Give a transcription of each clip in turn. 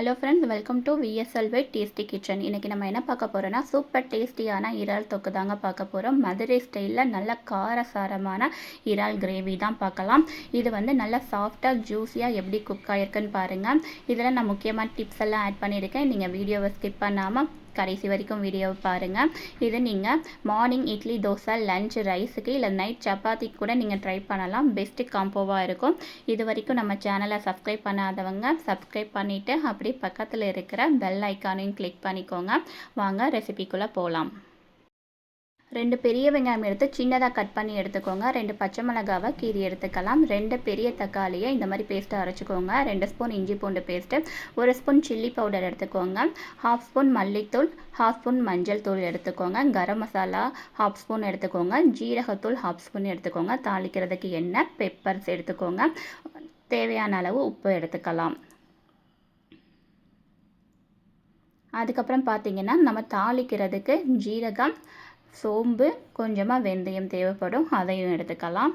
Hello friends, welcome to VSLV tasty kitchen. இன்றைக்கி நம்ம என்ன பார்க்க போகிறோன்னா சூப்பர் டேஸ்டியான இறால் தொக்கு தாங்க பார்க்க போகிறோம். மதுரை ஸ்டைலில் நல்ல காரசாரமான இறால் கிரேவி தான் பார்க்கலாம். இது வந்து நல்லா சாஃப்டாக ஜூஸியாக எப்படி குக் ஆகிருக்குன்னு பாருங்கள். இதில் நான் முக்கியமான டிப்ஸ் எல்லாம் ஆட் பண்ணியிருக்கேன். நீங்கள் வீடியோவை ஸ்கிப் பண்ணாமல் கடைசி வரைக்கும் வீடியோவை பாருங்கள். இது நீங்கள் மார்னிங் இட்லி, தோசை, லஞ்ச், ரைஸுக்கு இல்லை நைட் சப்பாத்திக்கு கூட நீங்கள் ட்ரை பண்ணலாம். பெஸ்ட்டு காம்போவாக இருக்கும். இது வரைக்கும் நம்ம சேனலை சப்ஸ்கிரைப் பண்ணாதவங்க சப்ஸ்கிரைப் பண்ணிவிட்டு அப்படி பக்கத்தில் இருக்கிற பெல் ஐக்கானையும் கிளிக் பண்ணிக்கோங்க. வாங்க ரெசிபிக்குள்ளே போகலாம். 2 பெரிய வெங்காயம் எடுத்து சின்னதாக கட் பண்ணி எடுத்துக்கோங்க. 2 பச்சை மிளகாவை கீறி எடுத்துக்கலாம். 2 பெரிய தக்காளியை இந்த மாதிரி பேஸ்ட்டை அரைச்சிக்கோங்க. 2 ஸ்பூன் இஞ்சி பூண்டு பேஸ்ட்டு, 1 ஸ்பூன் சில்லி பவுடர் எடுத்துக்கோங்க. 1/2 ஸ்பூன் மல்லித்தூள், 1/2 ஸ்பூன் மஞ்சள் தூள் எடுத்துக்கோங்க. கரம் மசாலா 1/2 ஸ்பூன் எடுத்துக்கோங்க. ஜீரகத்தூள் 1/2 ஸ்பூன் எடுத்துக்கோங்க. தாளிக்கிறதுக்கு எண்ணெய், பெப்பர்ஸ் எடுத்துக்கோங்க. தேவையான அளவு உப்பு எடுத்துக்கலாம். அதுக்கப்புறம் பார்த்திங்கன்னா நம்ம தாளிக்கிறதுக்கு ஜீரகம், சோம்பு, கொஞ்சமாக வெந்தயம் தேவைப்படும், அதையும் எடுத்துக்கலாம்.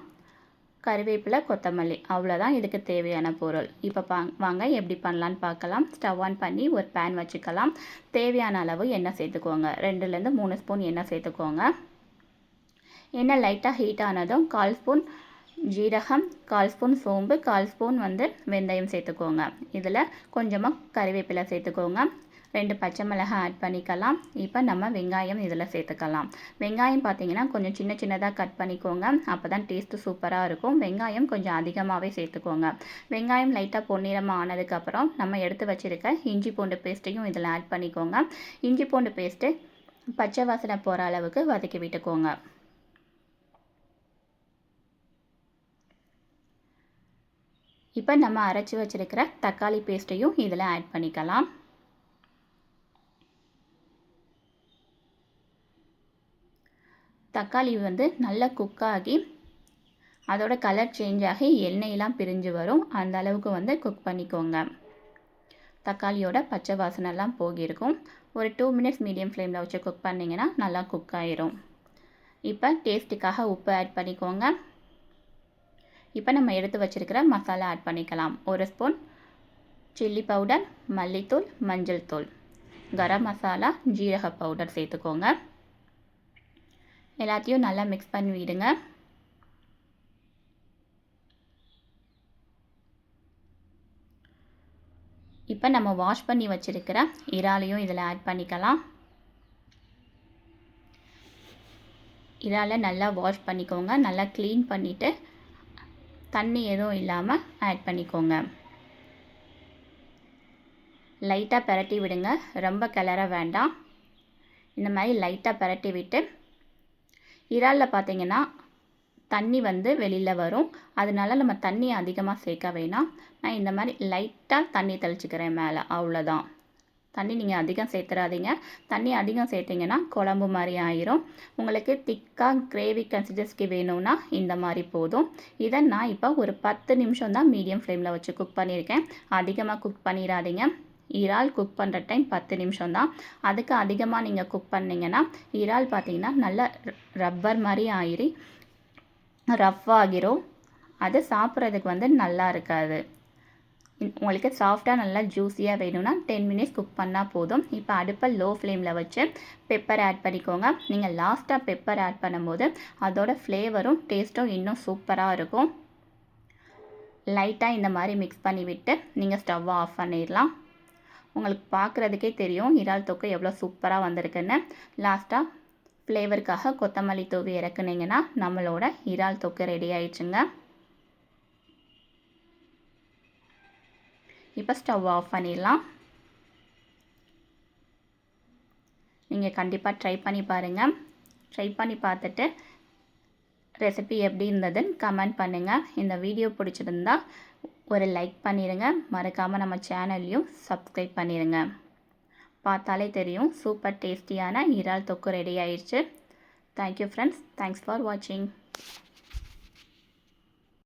கறிவேப்பிலை, கொத்தமல்லி, அவ்வளோதான் இதுக்கு தேவையான பொருள். இப்போ வாங்க எப்படி பண்ணலான்னு பார்க்கலாம். ஸ்டவ் ஆன் பண்ணி ஒரு பேன் வச்சுக்கலாம். தேவையான அளவு எண்ணெய் சேர்த்துக்கோங்க. 2லேருந்து 3 ஸ்பூன் எண்ணெய் சேர்த்துக்கோங்க. எண்ணெய் லைட்டாக ஹீட் ஆனதும் 1/4 ஸ்பூன் ஜீரகம், 1/4 ஸ்பூன் சோம்பு, 1/4 ஸ்பூன் வெந்தயம் சேர்த்துக்கோங்க. இதில் கொஞ்சமாக கறிவேப்பிலை சேர்த்துக்கோங்க. 2 பச்சை மிளகாய் ஆட் பண்ணிக்கலாம். இப்போ நம்ம வெங்காயம் இதில் சேர்த்துக்கலாம். வெங்காயம் பார்த்திங்கன்னா கொஞ்சம் சின்ன சின்னதாக கட் பண்ணிக்கோங்க. அப்போ தான் டேஸ்ட்டு சூப்பராக இருக்கும். வெங்காயம் கொஞ்சம் அதிகமாகவே சேர்த்துக்கோங்க. வெங்காயம் லைட்டாக பொன்னிறமாக ஆனதுக்கப்புறம் நம்ம எடுத்து வச்சுருக்க இஞ்சி பூண்டு பேஸ்ட்டையும் இதில் ஆட் பண்ணிக்கோங்க. இஞ்சி பூண்டு பேஸ்ட்டு பச்சை வாசனை போகிற அளவுக்கு வதக்கி விட்டுக்கோங்க. இப்போ நம்ம அரைச்சி வச்சுருக்கிற தக்காளி பேஸ்ட்டையும் இதில் ஆட் பண்ணிக்கலாம். தக்காளி நல்லா குக்காகி அதோட கலர் சேஞ்ச் ஆகி எண்ணெயெல்லாம் பிரிஞ்சு வரும். அந்த அளவுக்கு குக் பண்ணிக்கோங்க. தக்காளியோட பச்சை வாசனைலாம் போகிருக்கும். ஒரு 2 மினிட்ஸ் மீடியம் ஃப்ளேமில் வச்சு குக் பண்ணிங்கன்னா நல்லா குக் ஆயிரும். இப்போ டேஸ்ட்டுக்காக உப்பு ஆட் பண்ணிக்கோங்க. இப்போ நம்ம எடுத்து வச்சுருக்கிற மசாலா ஆட் பண்ணிக்கலாம். 1 ஸ்பூன் சில்லி பவுடர், மல்லித்தூள், மஞ்சள் தூள், கரம் மசாலா, ஜீரக பவுடர் சேர்த்துக்கோங்க. எல்லாத்தையும் நல்லா மிக்ஸ் பண்ணி விடுங்க. இப்போ நம்ம வாஷ் பண்ணி வச்சுருக்கிற இறாலையும் இதில் ஆட் பண்ணிக்கலாம். இறாலை நல்லா வாஷ் பண்ணிக்கோங்க. நல்லா க்ளீன் பண்ணிவிட்டு தண்ணி எதுவும் இல்லாமல் ஆட் பண்ணிக்கோங்க. லைட்டாக பிரட்டி விடுங்க. ரொம்ப கிளற வேண்டாம். இந்த மாதிரி லைட்டாக பிரட்டி விட்டு இறாலில் பார்த்திங்கன்னா தண்ணி வெளியில் வரும். அதனால நம்ம தண்ணி அதிகமாக சேர்க்க வேணாம். நான் இந்த மாதிரி லைட்டாக தண்ணி தெளிச்சுக்கிறேன் மேலே, அவ்வளோதான். தண்ணி நீங்கள் அதிகம் சேர்த்துறாதீங்க. தண்ணி அதிகம் சேர்த்திங்கன்னா குழம்பு மாதிரி ஆயிரும். உங்களுக்கு திக்காக கிரேவி கன்சிஸ்டன்சிக்கு வேணும்னா இந்த மாதிரி போதும். இதை நான் இப்போ ஒரு 10 நிமிஷம் தான் மீடியம் ஃப்ளேமில் வச்சு குக் பண்ணியிருக்கேன். அதிகமாக குக் பண்ணிடாதீங்க. இறால் குக் பண்ணுற டைம் 10 நிமிஷம் தான். அதுக்கு அதிகமாக நீங்கள் குக் பண்ணிங்கன்னா இறால் பார்த்திங்கன்னா நல்லா ரப்பர் மாதிரி ஆயிரி ரஃப்பாகிரும். அது சாப்பிட்றதுக்கு நல்லா இருக்காது. உங்களுக்கு சாஃப்டாக நல்லா ஜூஸியாக வேணும்னா 10 மினிட்ஸ் குக் பண்ணால் போதும். இப்போ அடுப்பை லோ ஃப்ளேமில் வச்சு பெப்பர் ஆட் பண்ணிக்கோங்க. நீங்கள் லாஸ்ட்டாக பெப்பர் ஆட் பண்ணும்போது அதோட ஃப்ளேவரும் டேஸ்ட்டும் இன்னும் சூப்பராக இருக்கும். லைட்டாக இந்த மாதிரி மிக்ஸ் பண்ணி விட்டு நீங்கள் ஸ்டவ்வை ஆஃப் பண்ணிடலாம். உங்களுக்கு பார்க்குறதுக்கே தெரியும் இறால் தொக்கு எவ்வளோ சூப்பராக வந்திருக்குன்னு. லாஸ்ட்டாக ஃப்ளேவருக்காக கொத்தமல்லி தூவி இறக்குனீங்கன்னா நம்மளோட இறால் தொக்கு ரெடி ஆயிடுச்சுங்க. இப்போ ஸ்டவ் ஆஃப் பண்ணிடலாம். நீங்கள் கண்டிப்பாக ட்ரை பண்ணி பாருங்கள். ட்ரை பண்ணி பார்த்துட்டு ரெசிபி எப்படி இருந்ததுன்னு கமெண்ட் பண்ணுங்கள். இந்த வீடியோ பிடிச்சிருந்தா ஒரு லைக் பண்ணிடுங்க. மறக்காமல் நம்ம சேனல்லையும் சப்ஸ்கிரைப் பண்ணிடுங்க. பார்த்தாலே தெரியும் சூப்பர் டேஸ்டியான இறால் தொக்கு ரெடி ஆயிடுச்சு. Thank you friends. தேங்க்ஸ் ஃபார் வாட்சிங்.